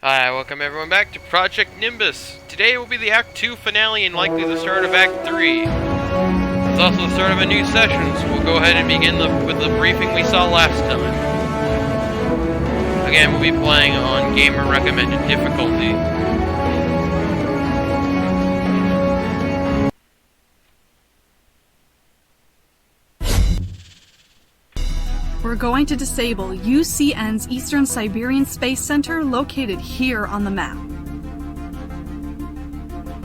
Hi, welcome everyone back to Project Nimbus. Today will be the Act 2 finale and likely the start of Act 3. It's also the start of a new session, so we'll go ahead and begin with the briefing we saw last time. Again, we'll be playing on gamer recommended difficulty. We're going to disable UCN's Eastern Siberian Space Center located here on the map.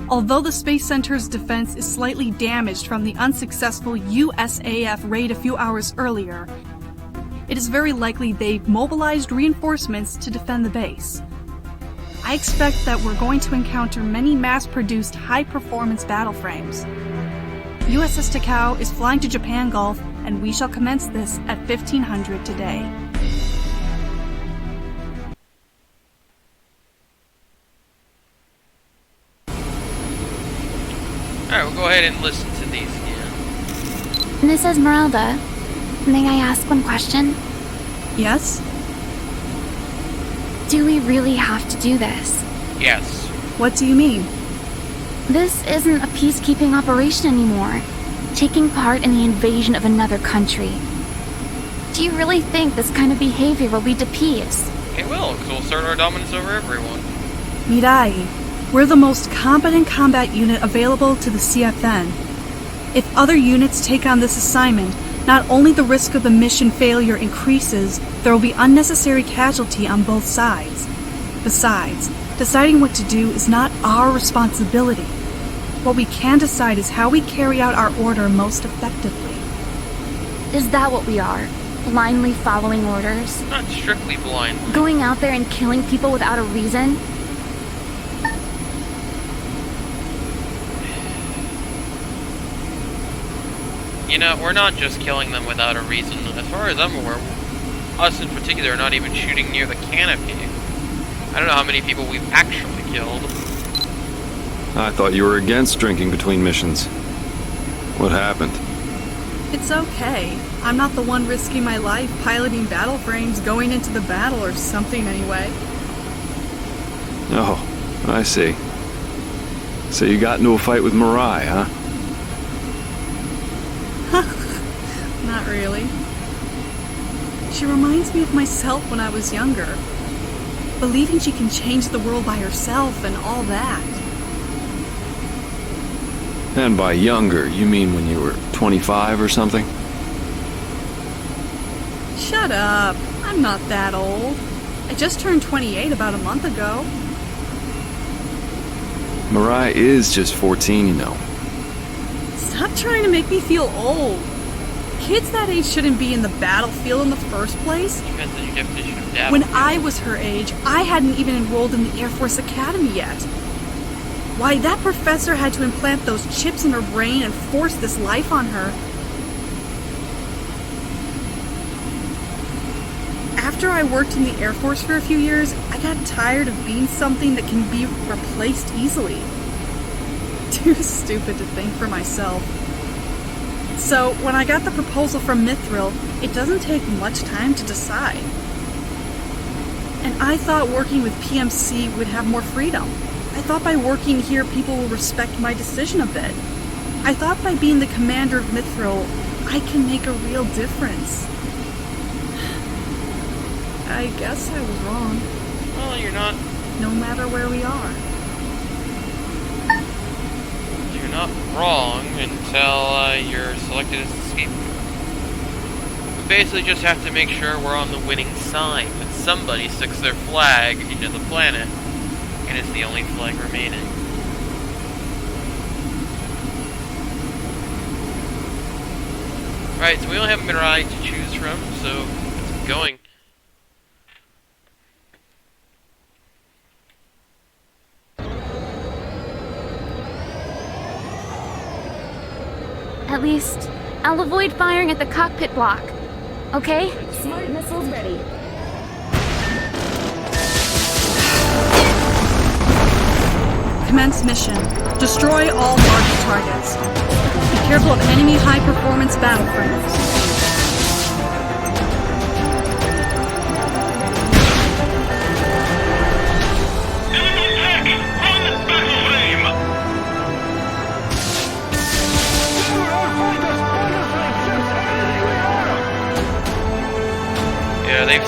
Although the Space Center's defense is slightly damaged from the unsuccessful USAF raid a few hours earlier, it is very likely they've mobilized reinforcements to defend the base. I expect that we're going to encounter many mass-produced high-performance battle frames. USS Takao is flying to Japan Gulf, and we shall commence this at 1500 today. Alright, we'll go ahead and listen to these again. This is Meralda. May I ask one question? Yes? Do we really have to do this? Yes. What do you mean? This isn't a peacekeeping operation anymore. Taking part in the invasion of another country. Do you really think this kind of behavior will lead to peace? It will, because we'll assert our dominance over everyone. Mirai, we're the most competent combat unit available to the CFN. If other units take on this assignment, not only the risk of the mission failure increases, there will be unnecessary casualty on both sides. Besides, deciding what to do is not our responsibility. What we can decide is how we carry out our order most effectively. Is that what we are? Blindly following orders? Not strictly blindly. Going out there and killing people without a reason? You know, we're not just killing them without a reason. As far as I'm aware, us in particular are not even shooting near the canopy. I don't know how many people we've actually killed. I thought you were against drinking between missions. What happened? It's okay. I'm not the one risking my life piloting battle frames going into the battle or something anyway. Oh, I see. So you got into a fight with Mirai, huh? Not really. She reminds me of myself when I was younger. Believing she can change the world by herself and all that. And by younger, you mean when you were 25 or something? Shut up. I'm not that old. I just turned 28 about a month ago. Mirai is just 14, you know. Stop trying to make me feel old. Kids that age shouldn't be in the battlefield in the first place. Depends on your definition of dad. When I was her age, I hadn't even enrolled in the Air Force Academy yet. Why, that professor had to implant those chips in her brain and force this life on her. After I worked in the Air Force for a few years, I got tired of being something that can be replaced easily. Too stupid to think for myself. So, when I got the proposal from Mithril, it doesn't take much time to decide. And I thought working with PMC would have more freedom. I thought by working here, people will respect my decision a bit. I thought by being the commander of Mithril, I can make a real difference. I guess I was wrong. Well, you're not. No matter where we are. You're not wrong until you're selected as the scapegoat. We basically just have to make sure we're on the winning side. That somebody sticks their flag into the planet. And it's the only flag remaining. Right, so we only have Mirai to choose from, so let's get going. At least, I'll avoid firing at the cockpit block. Okay? Smart missiles ready. Commence mission. Destroy all marked targets. Be careful of enemy high-performance battle frames.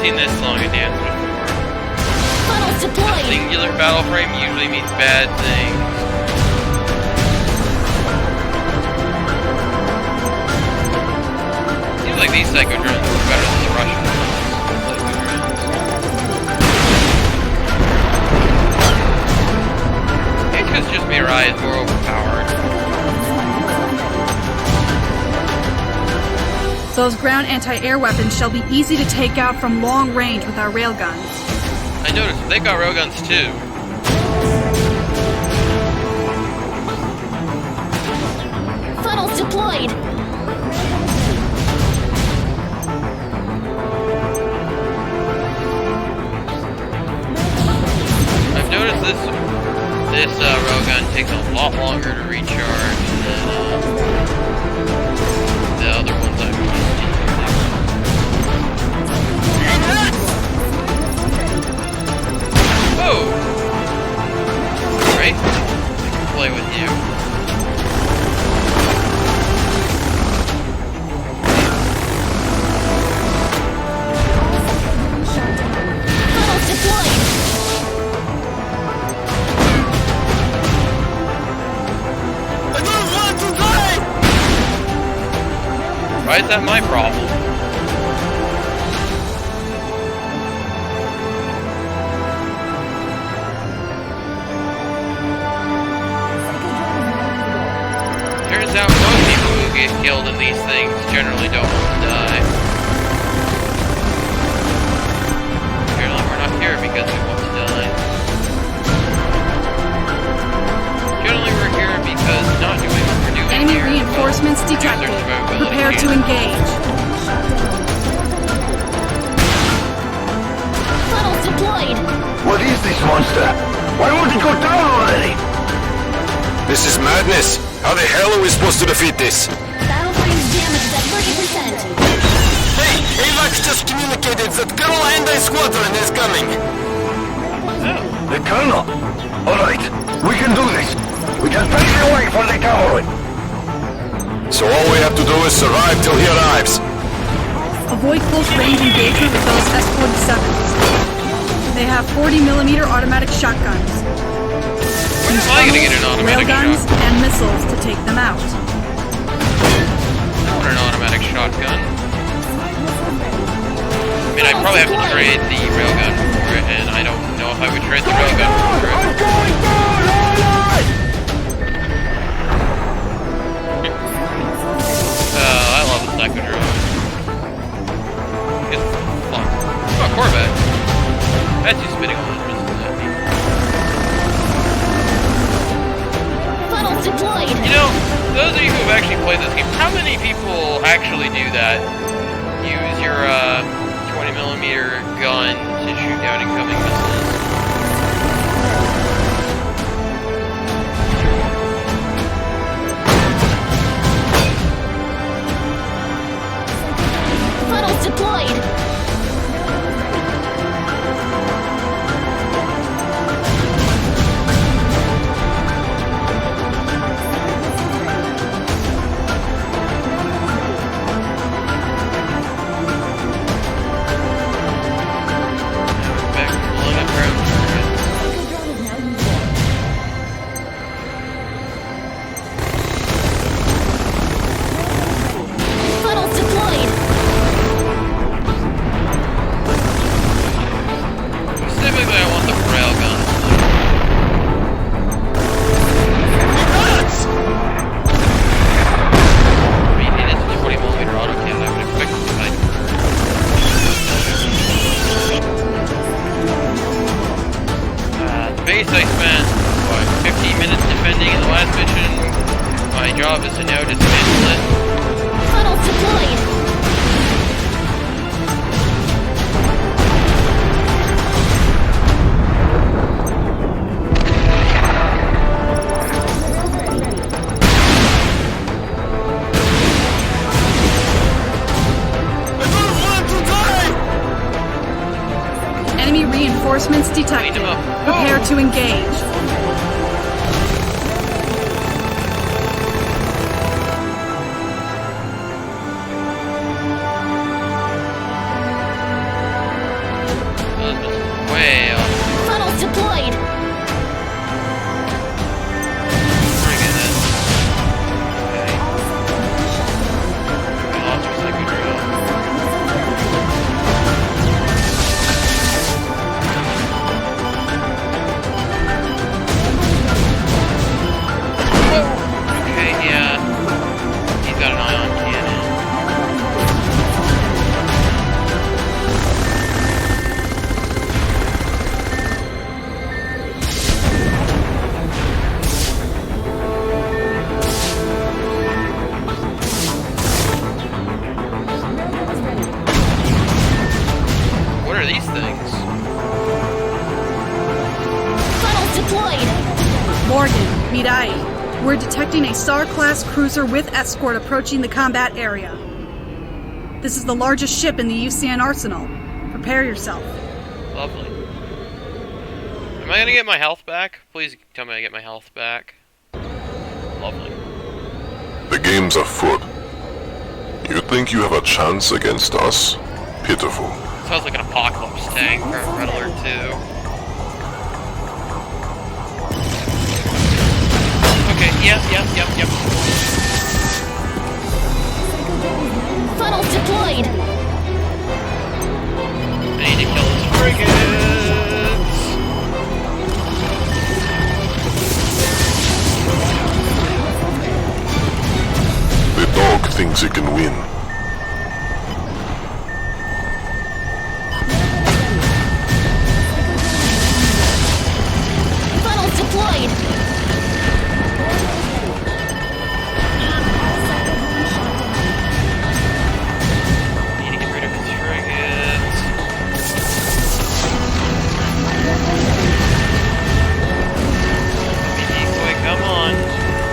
seen this song and dance before. Funnels A deployed! singular battle frame usually means bad things. Seems like these psycho drones work better than the Russian ones. Psycho drones. Maybe it's because just Mirai is more overpowered. Those ground anti-air weapons shall be easy to take out from long range with our railguns. I noticed they got railguns too. Funnels deployed! I've noticed this railgun takes a lot longer to recharge than the other ones I've used. Whoa! Right? I can play with you. Funnels deployed! I don't want to die! Why is that my problem? Turns out most people who get killed in these things generally don't want to die. Generally we're not here because we want to die. Generally we're here because not doing what we're doing Enemy here reinforcements will reduce our detected. survivability Prepare to chances. engage. Funnels deployed! What is this monster? Why won't it go down already? This is madness. How the hell are we supposed to defeat this? Battle frame's damage is at 30%. Hey, AVAX just communicated that Colonel Andai Squadron is coming. The Colonel? Alright, we can do this. We can pave the way for the cavalry. So all we have to do is survive till he arrives. Avoid close range engagement with those S-47s. They have 40mm automatic shotguns. When am I gonna get an automatic Railguns shotgun? and missiles to take them out. I want an automatic shotgun. I mean, I'd probably have to trade the railgun for it, and I don't know if I would trade the railgun for it. I love the psycho drone. It's fun. Oh, Corvette. That's you spitting all those missiles at me. Funnels deployed! You know, those of you who have actually played this game, how many people actually do that? Use your 20mm gun to shoot down incoming missiles? Funnels deployed! Back to blowing up ground targets. Funnels deployed! Specifically, I want the railgun. I mean, it is a 20mm autocannon. I would expect it to be like. The base I spent, what, 15 minutes defending in the last mission. My job is to now dismantle it. Funnels deployed! I don't want to die! Enemy reinforcements detected. Clean 'em up. Prepare to engage. Morgan, Mirai. We're detecting a SAR-class cruiser with escort approaching the combat area. This is the largest ship in the UCN arsenal. Prepare yourself. Lovely. Am I gonna get my health back? Please tell me I get my health back. Lovely. The game's afoot. You think you have a chance against us? Pitiful. Sounds like an apocalypse tank from Red Alert 2. Okay, yep. Funnels deployed! I need to kill those frigates! The dog thinks he can win. Funnels deployed! Need to get rid of his frigates. Decoy, come on.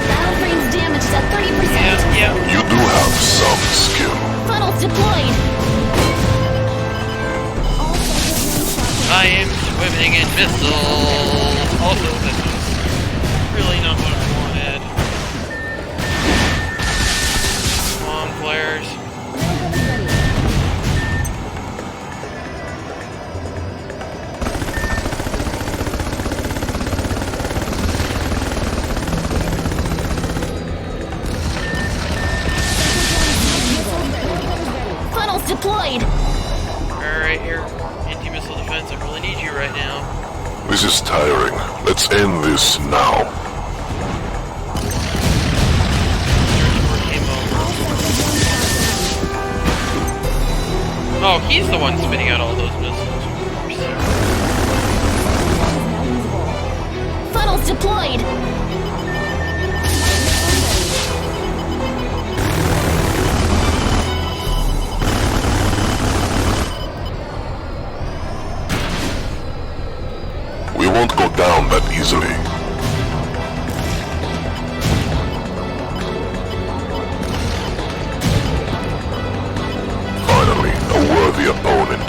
Battle frame's damage is at 30%. Yep. You do have some skill. Funnels deployed! I am swimming in missiles. Also, this is really not what I wanted. Come on, flares. Funnels deployed! Alright, here. Anti-missile defense, I really need you right now. This is tiring. Let's end this now. Oh, he's the one spitting out all those missiles. Funnels deployed! We won't go down that easily. Finally, a worthy opponent.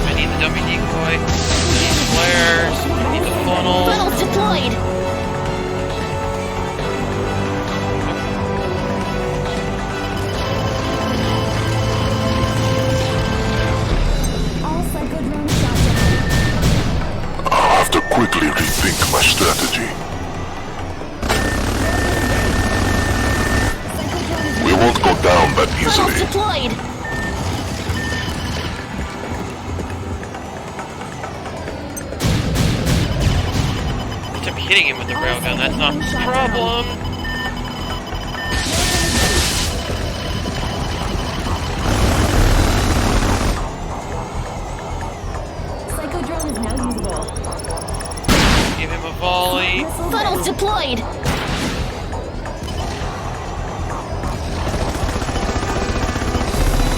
I need the dummy decoy. I need the flares. I need the funnel. Funnels deployed! I'll have to quickly rethink my strategy. We won't go down that Funnels easily. deployed! I'm hitting him with the railgun. That's not the problem. Psychodrone is now usable. Give him a volley. Funnels deployed!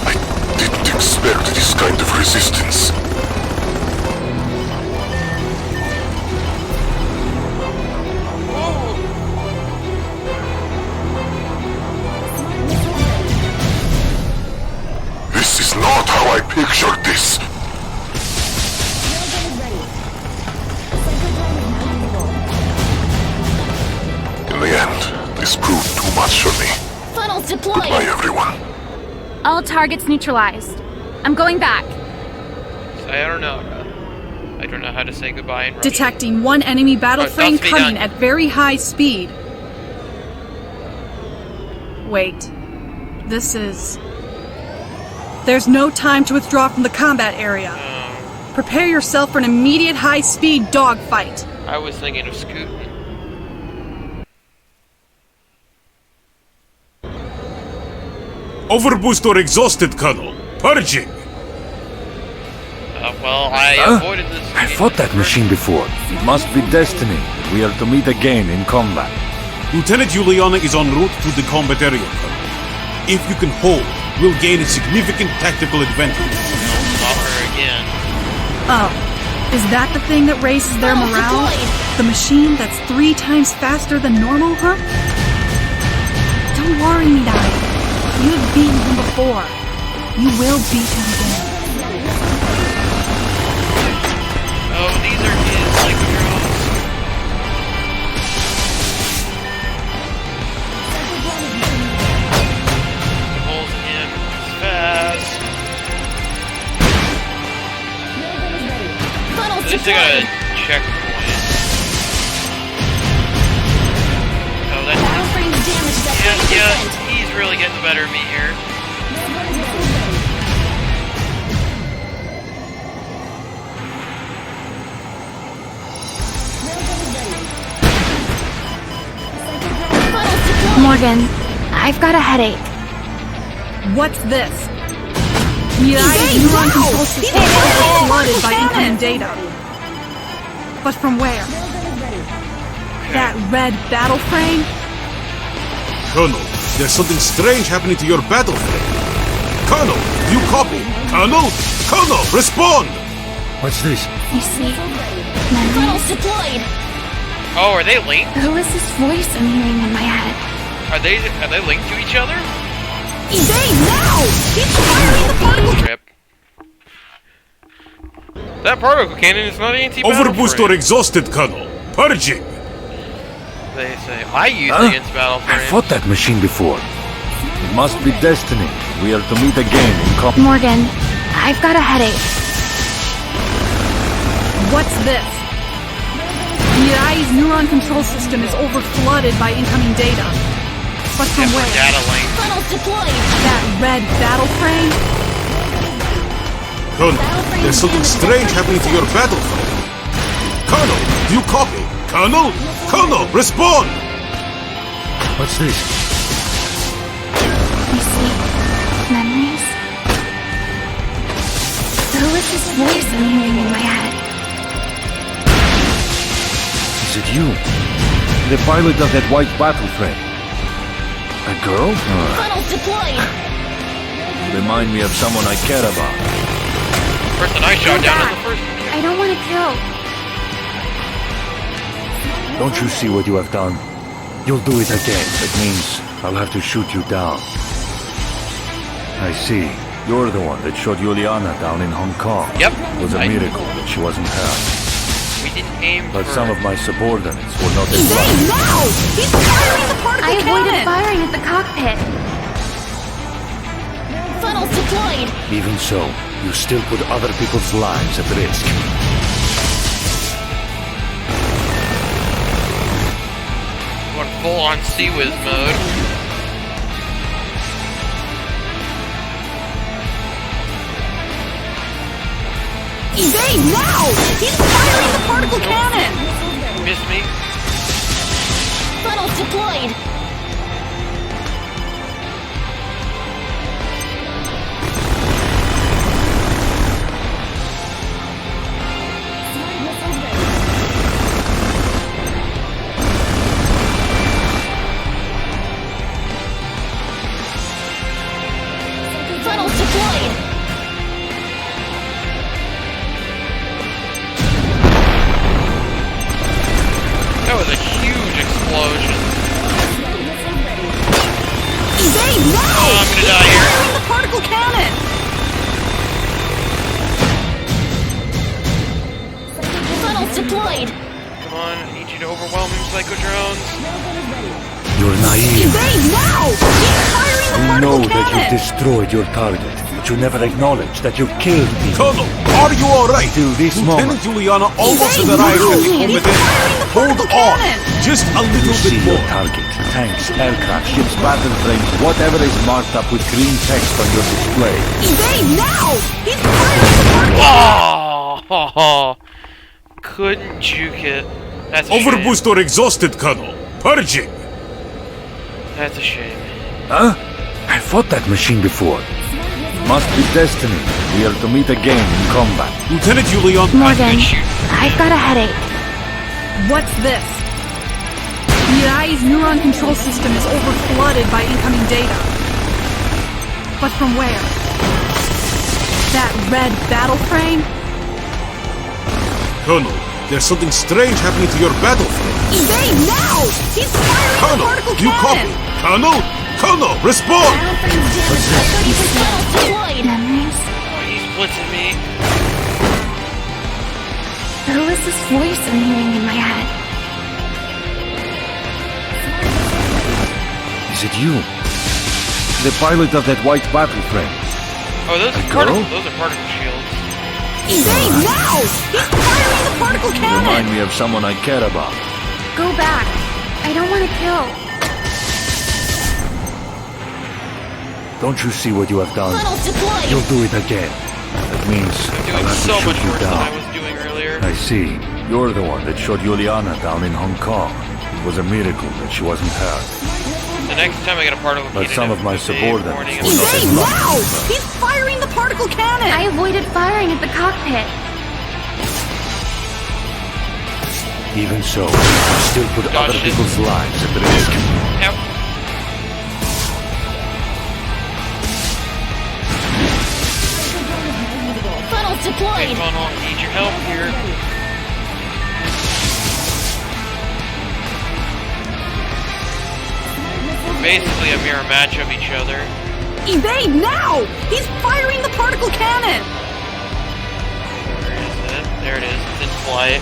I didn't expect this kind of resistance. This is not how I pictured this. In the end, this proved too much for me. Funnels Goodbye, deployed! everyone. All targets neutralized. I'm going back. Sayonara. I don't know how to say goodbye in Russian. Detecting one enemy battle Oh, frame that's me coming done. at very high speed. Wait. This is... There's no time to withdraw from the combat area. Prepare yourself for an immediate high-speed dogfight. I was thinking of scooting. Overboost or exhausted, Colonel. Purging. Well, I Huh? avoided this. I fought that machine before. It must be destiny. We are to meet again in combat. Lieutenant Juliana is en route to the combat area, Colonel. If you can hold, we'll gain a significant tactical advantage. Not her again. Oh, Is that the thing that raises their morale? The machine that's 3 times faster than normal, huh? Don't worry, Midai. You've beaten him before. You will beat him again. Oh, these are his psychodrones. Holds him fast. At least I got a checkpoint. Oh, that's... Yeah, he's really getting the better of me here. Morgan, I've got a headache. What's this? Mirai's neuron control system is flooded by incoming data. But from where? That red battle frame? Colonel, there's something strange happening to your battle frame. Colonel, do you copy? Colonel? Colonel, respond! What's this? You see, memories. deployed! Oh, are they linked? Who is this voice I'm hearing in my head? Are they linked to each other? Evade now! He's firing the particle! Trip. That particle cannon is not anti-battle Overboost frame. or exhausted, Colonel. Purging! They say, I use the anti-battle I frame. fought that machine before. It must be destiny. We are to meet again in Morgan, I've got a headache. What's this? Mirai's neuron control system is overflooded by incoming data. But from where? Data link. Funnels deployed! That red battle frame? Colonel, there's something strange happening to your battle frame. Colonel, do you copy? Colonel? Colonel, respond! What's this? You see, memories. Who is this voice I'm hearing in my head? Is it you? The pilot of that white battle frame. A girl? Funnels deployed! Remind me of someone I care about. Person I shot down in the first. I don't want to kill. Don't you see what you have done? You'll do it again. It means I'll have to shoot you down. I see. You're the one that shot Juliana down in Hong Kong. Yep. It was a miracle that she wasn't hurt. We didn't aim But for... some of my subordinates were not as Evade lucky. now! He's firing the particle I avoided cannon! firing at the cockpit. Funnels deployed! Even so, you still put other people's lives at risk. Going full-on Sea-Wiz mode. Evade now! He's firing the particle cannon! Missed me. Funnels deployed! Funnels deployed! That was a huge explosion. Evade now! Oh, I'm gonna die here. Firing the particle cannon! Funnels deployed! Come on, I need you to overwhelm him, psychodrones. You're naive. Evade now! He's firing the You particle know that you cannon! destroyed your target, but you never acknowledge that you killed people. Colonel, are you alright? Till this Lieutenant moment. Juliana almost Evade arrived at the now! combat He's firing the Hold particle on, cannon! just a You little see bit your more. target. Tanks, aircraft, ships, battle frames, whatever is marked up with green text on your display. Evade now! He's firing the particle Oh, couldn't juke it. That's a Overboost or exhausted, Colonel. Purging! shame. That's a shame. Huh? I fought that machine before. It must be destiny. We are to meet again in combat. Lieutenant Juliana... Morgan, good shoot. I've got a headache. What's this? Mirai's neuron control system is overflooded by incoming data. But from where? That red battle frame? Colonel, there's something strange happening to your battlefield. Evade now! He's firing the Colonel, particle do you cannon! copy? Colonel? Colonel, respond! Funnels deployed. Memories? Oh, he's blitzing me. Who is this voice I'm hearing in my head? Is it you? The pilot of that white battle frame. Oh, those are girl? particle shields. Evade now! He's firing the particle Remind cannon! me of someone I care about. Go back. I don't want to kill. Don't you see what you have done? Funnels deployed. You'll do it again. That means I'm I'll doing have so to much shoot you worse than I down. was doing earlier. I see. You're the one that shot Juliana down in Hong Kong. It was a miracle that she wasn't hurt. The next time I get a particle But some of my subordinates warning, will not Evade be now! lucky. He's firing the particle cannon! I avoided firing at the cockpit. Even so, you still put Dodge other it. people's lives at risk. Yep. Funnels Hey, deployed. Funnel, need your help here. We're basically a mirror match of each other. Evade now! He's firing the particle cannon! Where is it? There it is. It's in flight.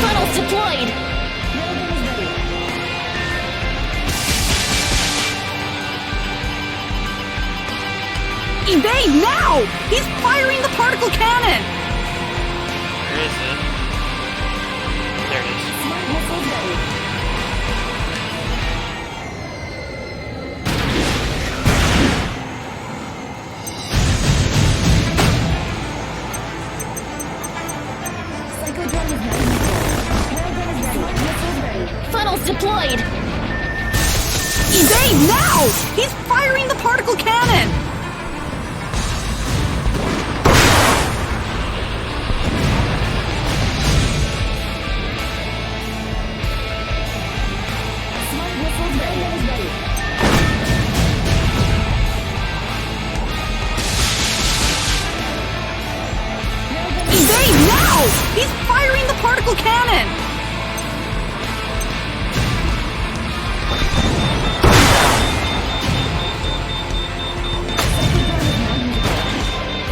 Funnels deployed. Evade now! He's firing the particle cannon! Where is it? There it is. Funnels deployed. Evade now! He's firing the particle cannon! Evade now! He's firing the particle cannon!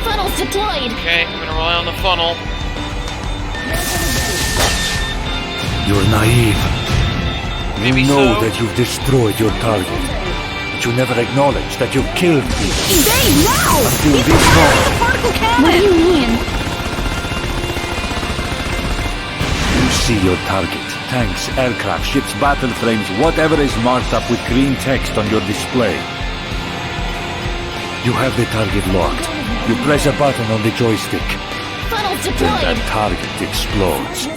Funnels deployed. Okay, I'm gonna rely on the funnel. You're naive. Maybe You know so. that you've destroyed your target, but you never acknowledge that you've killed people. Evade now! Until He's this firing moment. the particle What do cannon! you mean? You see your target. Tanks, aircraft, ships, battle frames, whatever is marked up with green text on your display. You have the target locked. You press a button on the joystick. Funnels Then deployed. that target explodes.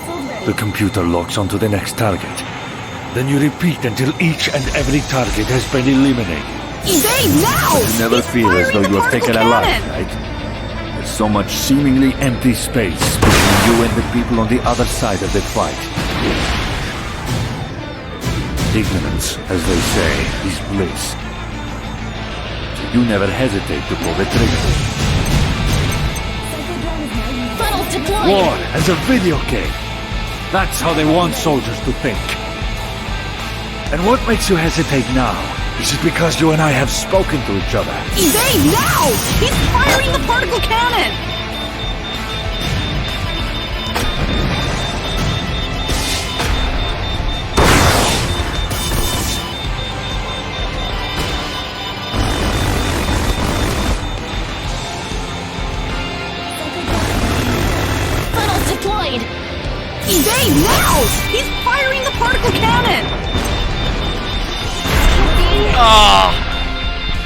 The computer locks onto the next target. Then you repeat until each and every target has been eliminated. Evade now! You never He's feel as firing though the you have particle taken a life, cannon! right? There's so much seemingly empty space between you and the people on the other side of the fight. Ignorance, as they say, is bliss. So you never hesitate to pull the trigger. Funnels deployed. War as a video game. That's how they want soldiers to think. And what makes you hesitate now? Is it because you and I have spoken to each other? Evade now! He's firing the particle cannon! Funnels deployed. Evade now! He's firing the particle cannon! Ah!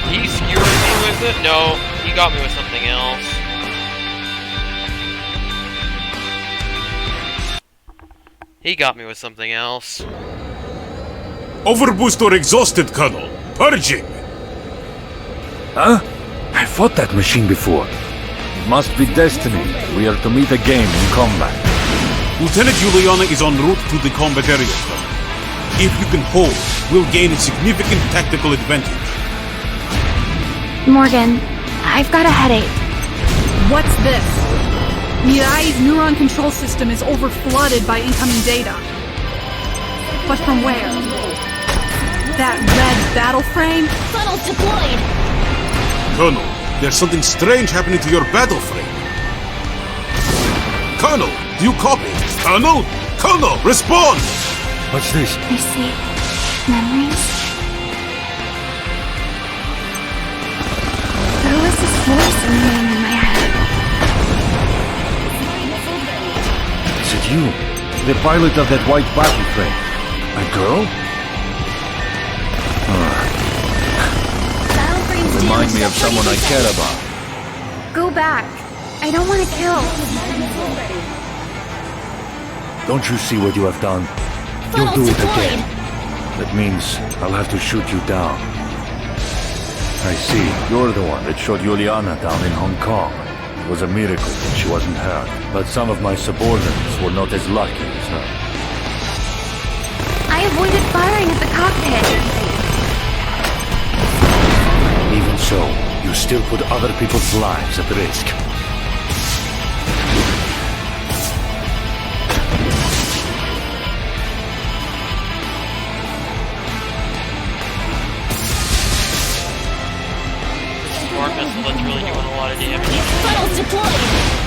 He skewered me with it? No, he got me with something else. He got me with something else. Overboost or exhausted, Colonel. Purging. Huh? I fought that machine before. It must be destiny. We are to meet again in combat. Lieutenant Juliana is en route to the combat area, Colonel. If you can hold, we'll gain a significant tactical advantage. Morgan, I've got a headache. What's this? Mirai's neuron control system is overflooded by incoming data. But from where? That red battle frame? Funnels deployed! Colonel, there's something strange happening to your battle frame. Colonel, do you copy? Colonel? Colonel, respond! What's this? I see memories. Who is this voice ringing in my head? Is it you? The pilot of that white battle frame? A girl? Battle frames Remind damaged me at of someone I 20%. care about. Go back. I don't want to kill. Don't you see what you have done? You'll Funnels do it deployed. again. That means I'll have to shoot you down. I see. You're the one that shot Juliana down in Hong Kong. It was a miracle that she wasn't hurt. But some of my subordinates were not as lucky as her. I avoided firing at the cockpit. Even so, you still put other people's lives at risk. Smart missile that's really doing a lot of damage. Funnels deployed!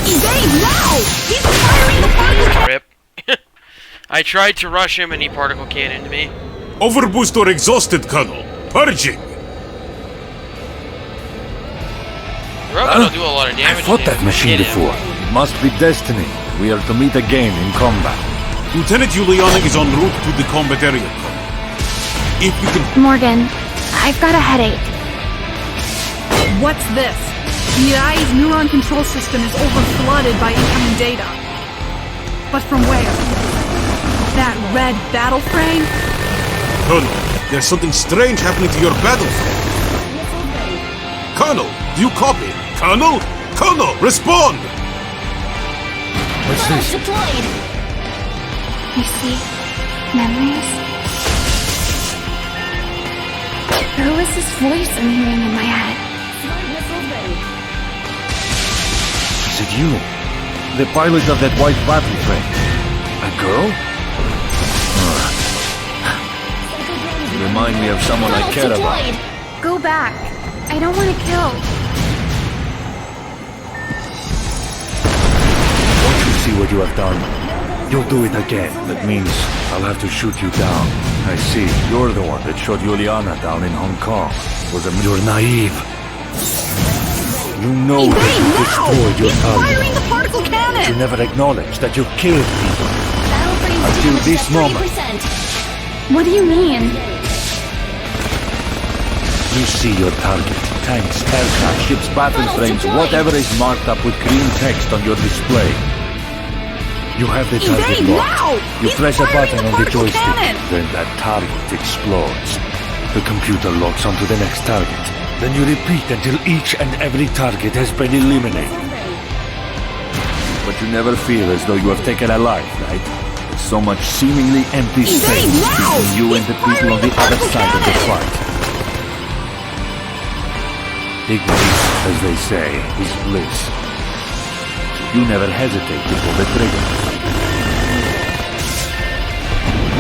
Evade now! He's firing the particle cannon! Rip. I tried to rush him and he particle cannoned me. Overboost or exhausted, Colonel. Purging! Rogan will do a lot of I damage. fought to that him. machine Hit him. before. It must be destiny. We are to meet again in combat. Lieutenant Juliana is en route to the combat area, Colonel. If you can... Morgan, I've got a headache. What's this? Mirai's neuron control system is overflooded by incoming data. But from where? That red battle frame? Colonel, there's something strange happening to your battle frame. Colonel, do you copy? Colonel? Colonel, respond! What's Funnels this? deployed! I see memories. Who is this voice I'm hearing in my head? Is it you? The pilot of that white battle frame? A girl? Remind me of someone I Funnels care about. deployed! Go back. I don't want to kill. Don't you see what you have done? You'll do it again. That means I'll have to shoot you down. I see. You're the one that shot Juliana down in Hong Kong. You're naive. You know that Evade you now! destroyed your He's target. firing the particle You cannon! never acknowledged that you've killed people. Battle frames Until damaged this at moment. 30%. What do you mean? You see your target. Tanks, aircraft, ships, battle frames, whatever is marked up with green text on your display. You have the target Evade locked. now! You He's press a firing button the on the particle joystick. cannon! Then that target explodes. The computer locks onto the next target. Then you repeat until each and every target has been eliminated. But you never feel as though you have taken a life, right? There's so much seemingly empty space now! between you and the He's people on the firing the other side of the particle fight. Ignorance, as they say, is bliss. You never hesitate to pull the trigger.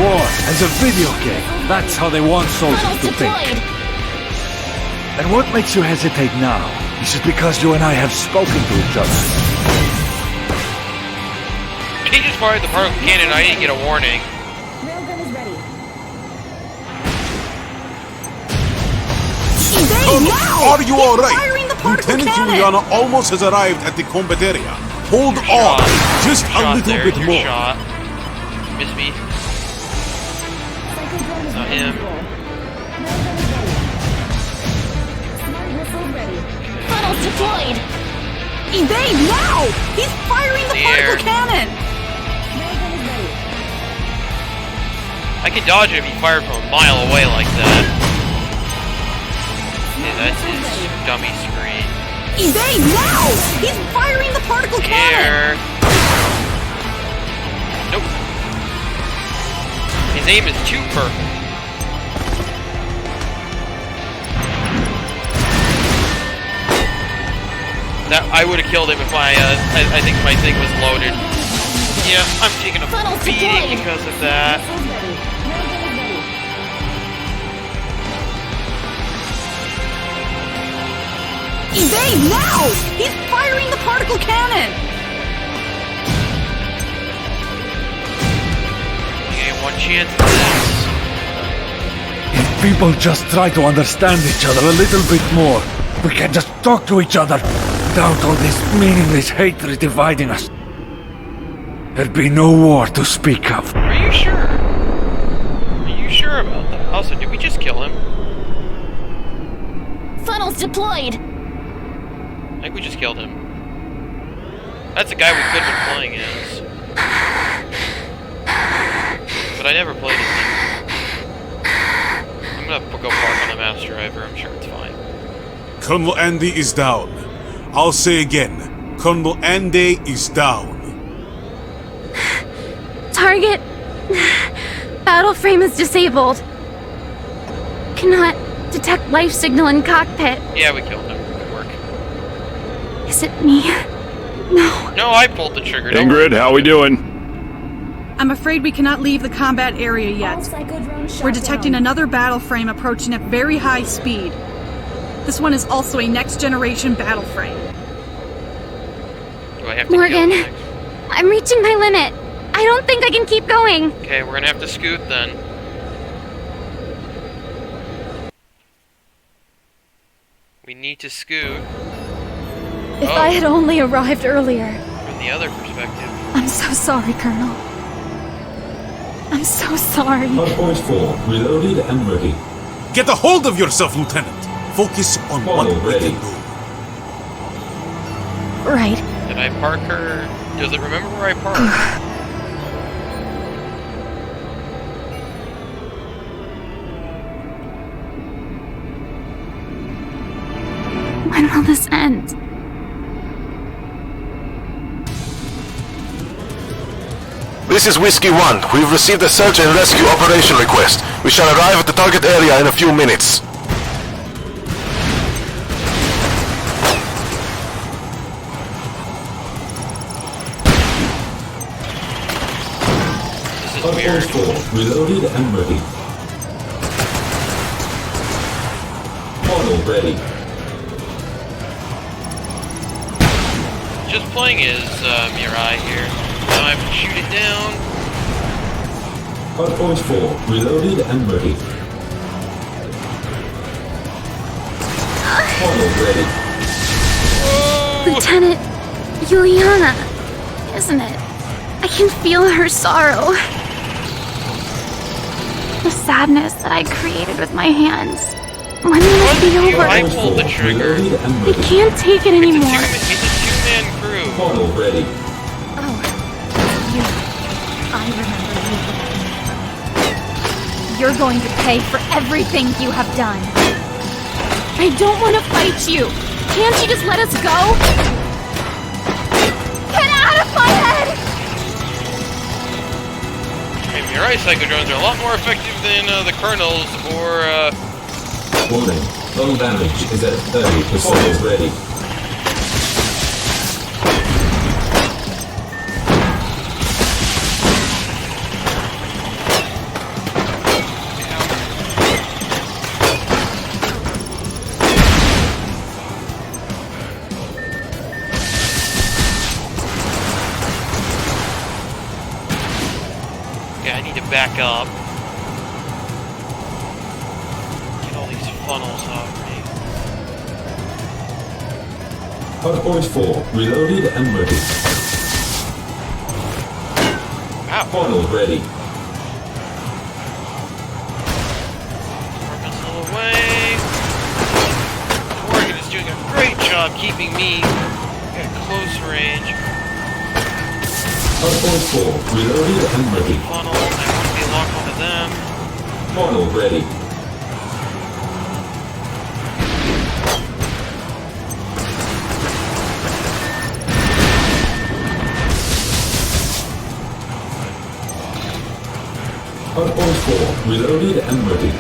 War as a video game. That's how they want soldiers Funnels to think. deployed! And what makes you hesitate now? Is it because you and I have spoken to each other? He just fired the particle cannon. I didn't get a warning. Railgun is ready. Evade now! Are you He's alright? firing the particle Lieutenant cannon! Juliana almost has arrived at the combat area. Hold on, just a Shot little there. bit Your more. shot. Miss me. Not him. Funnels deployed! Evade now! He's firing the The particle air. cannon! I can dodge it if he fired from a mile away like that. Yeah, that's his dummy screen. Evade now! He's firing the particle cannon! Here. Nope. His aim is too perfect. That I would have killed him if I think my thing was loaded. Yeah, I'm taking a beating because of that. Evade now! He's firing the particle cannon! You ain't one chance at this. If people just try to understand each other a little bit more, we can just talk to each other without all this meaningless hatred dividing us. There'd be no war to speak of. Are you sure? Are you sure about that? Also, did we just kill him? Funnels deployed. I think we just killed him. That's a guy we could have been playing as. But I never played as him. I'm gonna go park on the Master Driver, I'm sure it's fine. Colonel Andy is down. I'll say again, Colonel Andy is down. Target. Battle frame is disabled. Cannot detect life signal in cockpit. Yeah, we killed him. Good work. Is it me? No. No, I pulled the trigger. Don't Ingrid, worry. how we doing? I'm afraid we cannot leave the combat area All yet. psychodrone shut We're detecting down. another battle frame approaching at very high speed. This one is also a next-generation battle frame. Do I have to Morgan. kill him next? I'm reaching my limit. I don't think I can keep going. Okay, we're gonna have to scoot then. We need to scoot. If I had only arrived earlier. From the other perspective. I'm so sorry, Colonel. I'm so sorry. Hardpoint 4, reloaded and ready. Get a hold of yourself, Lieutenant. Focus on what we ready. can do. Right. Did I park her? Does it remember where I parked? When will this end? This is Whiskey 1. We've received a search and rescue operation request. We shall arrive at the target area in a few minutes. This is Hardpoint weird. 4, reloaded and ready. Model ready. Just playing as Mirai here. Now I have to shoot it down. Hardpoint 4, reloaded and ready. Model ready. Lieutenant Juliana, isn't it? I can feel her sorrow. The sadness that I created with my hands. When will it be over? I pulled the trigger. Reloaded and I ready. can't take it anymore. It's a two-man crew. Model ready. Oh, you. I remember you. You're going to pay for everything you have done. I don't want to fight you. Can't you just let us go? Get out of my head! Hey, Mirai psychodrones are a lot more effective than the Colonel's or Warning. Hull damage is at 30%. Model ready. I need to back up. Get all these funnels off me. Hardpoint 4, reloaded and ready. Wow. Model ready. More missile away. Morgan is doing a great job keeping me at close range. Hardpoint 4, reloaded and ready. Funnel. I want to be locked on the them. Funnel ready. Hardpoint 4, reloaded and ready.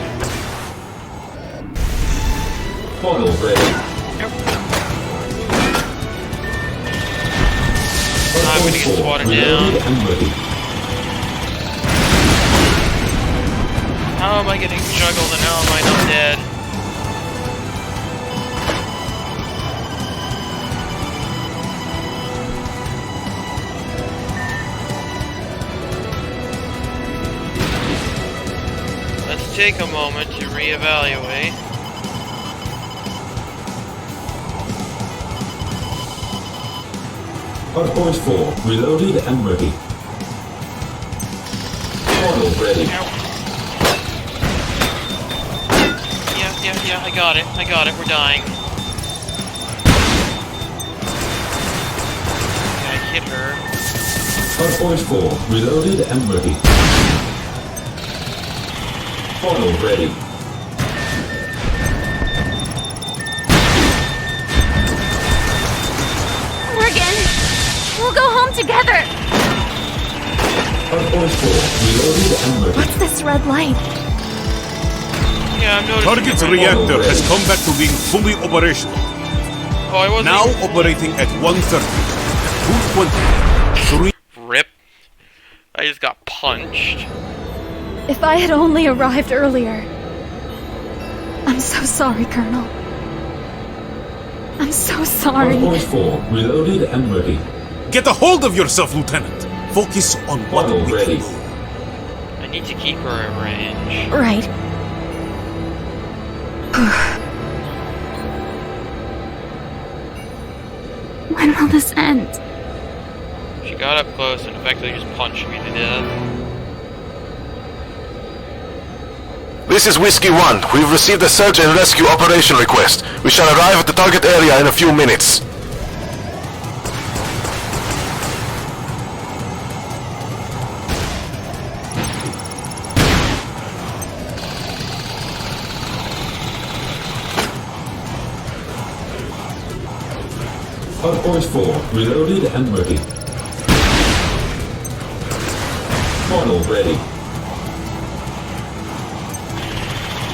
Funnel ready. I'm gonna get swatted down. Reloaded and ready. How am I getting juggled and how am I not dead? Let's take a moment to reevaluate. Hardpoint 4, reloaded and ready. Funnel ready. Yeah, I got it, we're dying. Okay, I hit her. Hardpoint 4, reloaded and ready. Funnel ready. Morgan, we'll go home together. Hardpoint 4, reloaded and ready. What's this red light? Yeah, I'm noticing. Target's the red reactor ready. has come back to being fully operational. Oh, I wasn't Now even- operating at 130. 220. 3. Rip. I just got punched. If I had only arrived earlier. I'm so sorry, Colonel. I'm so sorry. Hardpoint 4, reloaded and ready. Get a hold of yourself, Lieutenant. Focus on what Funnel we ready. can do. I need to keep her in range. Right. When will this end? She got up close and effectively just punched me to death. This is Whiskey 1. We've received a search and rescue operation request. We shall arrive at the target area in a few minutes. Hardpoint 4, reloaded and ready. Funnel ready.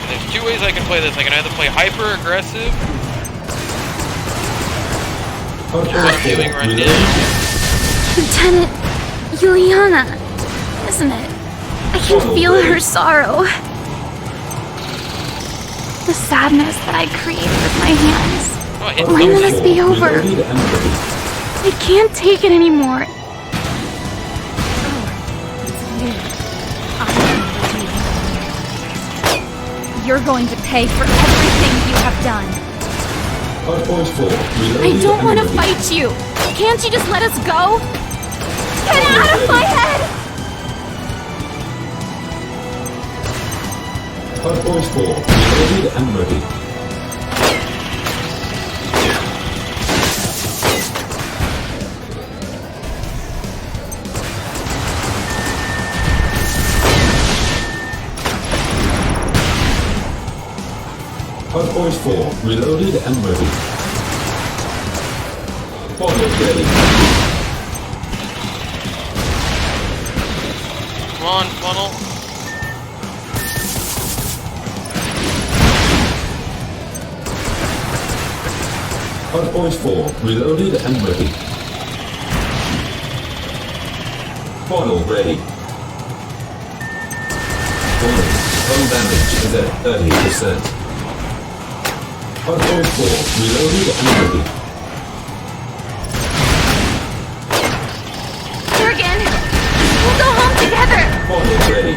There's two ways I can play this. I can either play hyper aggressive, what Hardpoint I'm doing 4, right reloaded. now. Lieutenant Juliana, isn't it? I can feel her sorrow. The sadness that I created with my hands. Oh, I hit When will something. this be over? Reloaded and ready. I can't take it anymore. You're going to pay for everything you have done. Hardpoint 4, reloaded I don't and want to ready. fight you. Can't you just let us go? Get out of my head! Hardpoint 4, reloaded and ready. Hardpoint 4, reloaded and ready. Funnel ready. Come on, funnel. Hardpoint 4, reloaded and ready. Funnel ready. Warning, hull damage is at 30%. Hardpoint 4, reloaded and ready. Morgan, we'll go home together. Funnel ready.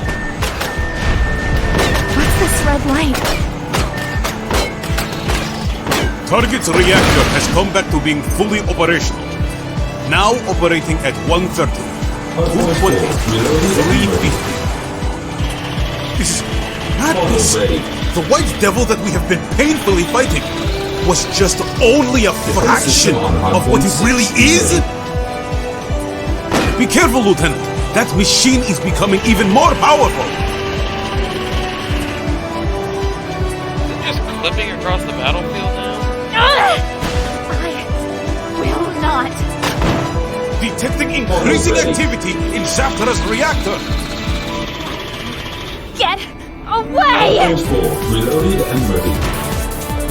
What's this red light? Target's reactor has come back to being fully operational. Now operating at 130. Hardpoint 4, 220. reloaded and ready. 350. This is Funnel madness. ready. The white devil that we have been painfully fighting was just only a fraction of what it really is. Be careful, Lieutenant. That machine is becoming even more powerful. slipping across the battlefield now? I will not. Detecting increasing activity in Zaptera's reactor. Get away! Outpost 4, reloaded and ready.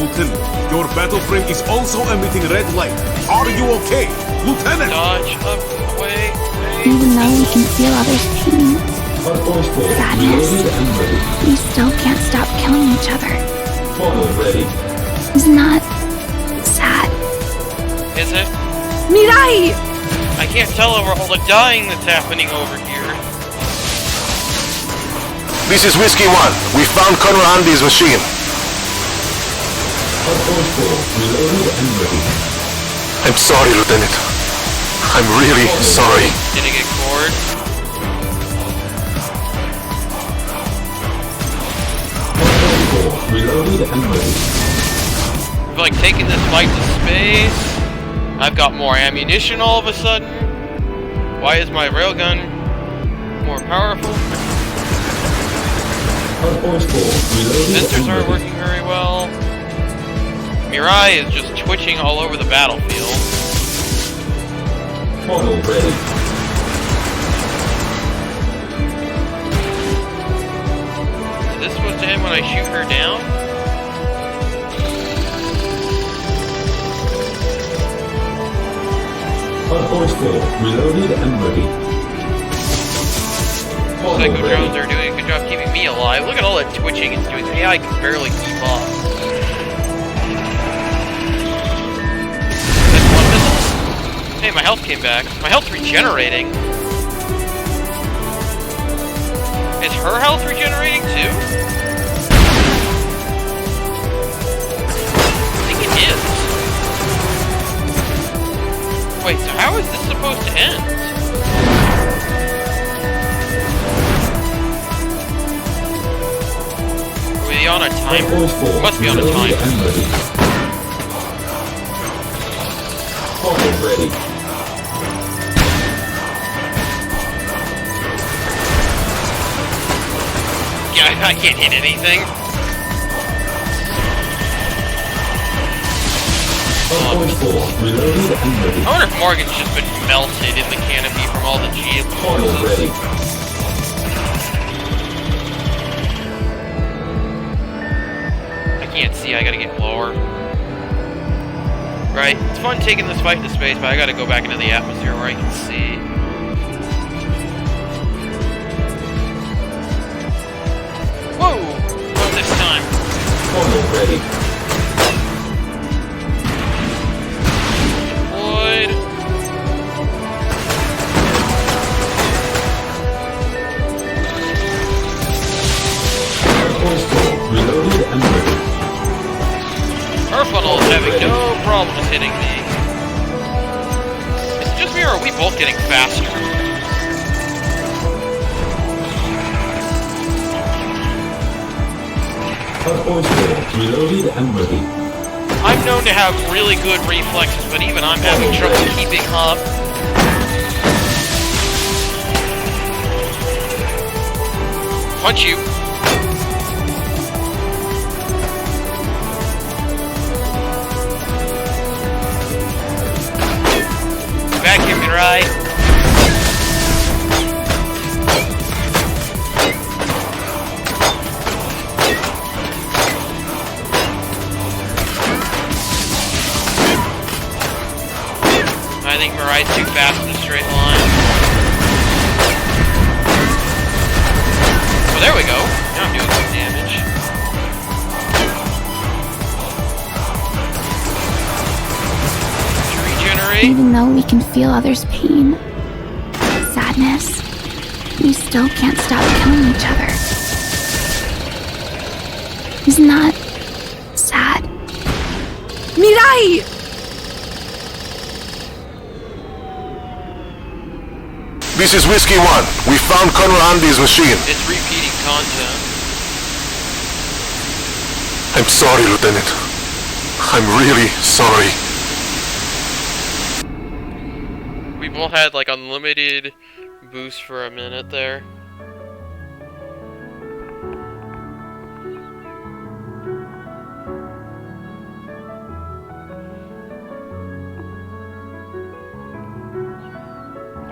Lieutenant, your battle frame is also emitting red light. Are you okay? Lieutenant! Dodge, up, away, Even though we can feel others' pain, Outpost 4, sadness, reloaded and ready. we still can't stop killing each other. Funnel ready. Isn't that sad? Is it? Mirai! I can't tell over all the dying that's happening over here. This is Whiskey 1. We found Colonel Andy's machine. Outpost 4, reloaded and ready. I'm sorry, Lieutenant. I'm really sorry. Did it get cored? Outpost 4, reloaded and ready. I've like taken this fight to space. I've got more ammunition all of a sudden. Why is my railgun more powerful? Outpost 4, reloaded Sensors and aren't ready. working very well. Mirai is just twitching all over the battlefield. Funnel ready. Is this supposed to end when I shoot her down? Outpost 4, reloaded and ready. Funnel Psycho ready. drones are doing a good job keeping me alive. Look at all that twitching it's doing. The AI can barely keep up. That's one missile. Hey, my health came back. My health's regenerating. Is her health regenerating too? I think it is. Wait, so how is this supposed to end? Are we on a timer? Outpost 4, Must be on a reloaded timer. and ready. Funnel ready. Yeah, I can't hit anything. Outpost 4, reloaded and ready. I wonder if Morgan's just been melted in the canopy from all the GM Funnel forces. ready. I can't see, I gotta get lower. Right, it's fun taking this fight into space, but I gotta go back into the atmosphere where I can see. Whoa! Not this time. Funnel ready. Deployed. Outpost 4, reloaded and ready. Her funnel is having no problems hitting me. Is it just me or are we both getting faster? Outpost 4, reloaded and ready. I'm known to have really good reflexes, but even I'm having trouble keeping up. Punch you. Back here, Mirai. I think Mirai's too fast in a straight line. Oh, there we go. Now I'm doing some damage. To regenerate. Even though we can feel others' pain, sadness, we still can't stop killing each other. Isn't that sad? Mirai! This is Whiskey 1. We found Colonel Andy's machine. It's repeating content. I'm sorry, Lieutenant. I'm really sorry. We both had like unlimited boost for a minute there.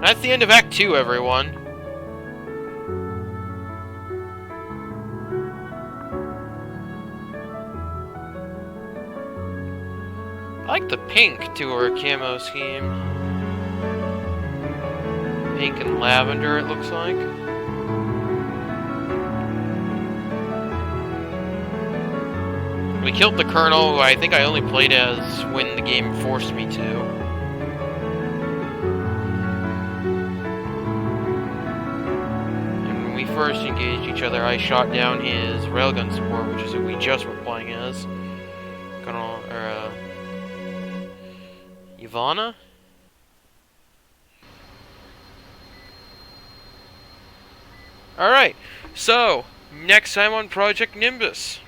That's the end of Act 2, everyone. I like the pink to her camo scheme. Pink and lavender, it looks like. We killed the Colonel, who I think I only played as when the game forced me to. And when we first engaged each other, I shot down his railgun support, which is who we just were playing as. Colonel, Ivana? Alright, so, next time on Project Nimbus.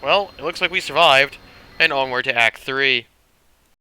Well, it looks like we survived, and onward to Act 3.